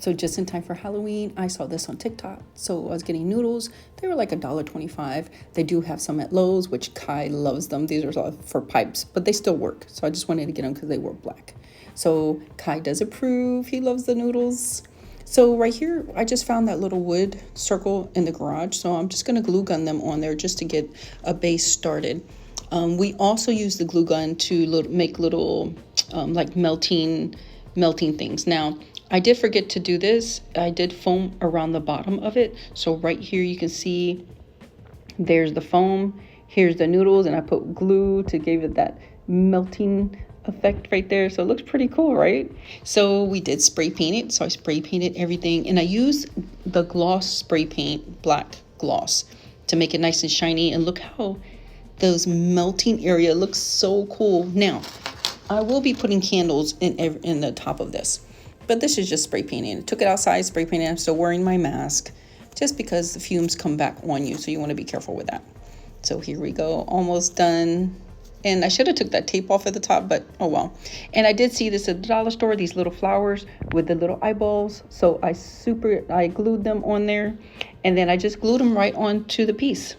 So just in time for Halloween, I saw this on TikTok. So I was getting noodles. They were like $1.25. They do have some at Lowe's, which Kai loves them. These are all for pipes, but they still work. So I just wanted to get them because they were black. So Kai does approve. He loves the noodles. So right here, I just found that little wood circle in the garage. So I'm just going to glue gun them on there just to get a base started. We also use the glue gun to make little like melting things. Now, I did forget to do this. I did foam around the bottom of it. So right here you can see there's the foam. Here's the noodles, and I put glue to give it that melting effect right there. So it looks pretty cool, right? So we did spray paint it. So I spray painted everything, and I used the gloss spray paint, black gloss, to make it nice and shiny. And look how those melting area looks so cool. Now, I will be putting candles in the top of this, but this is just spray painting. I took it outside, spray painting. I'm still wearing my mask just because the fumes come back on you. So you want to be careful with that. So here we go, almost done. And I should have took that tape off at the top, but oh well. And I did see this at the dollar store, these little flowers with the little eyeballs. So I glued them on there, and then I just glued them right onto the piece.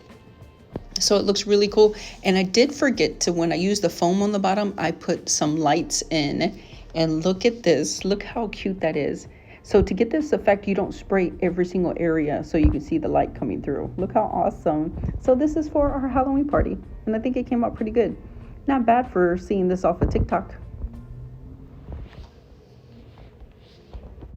So it looks really cool. And I did forget to, when I used the foam on the bottom, I put some lights in. And look at this. Look how cute that is. So to get this effect, you don't spray every single area so you can see the light coming through. Look how awesome. So this is for our Halloween party. And I think it came out pretty good. Not bad for seeing this off of TikTok.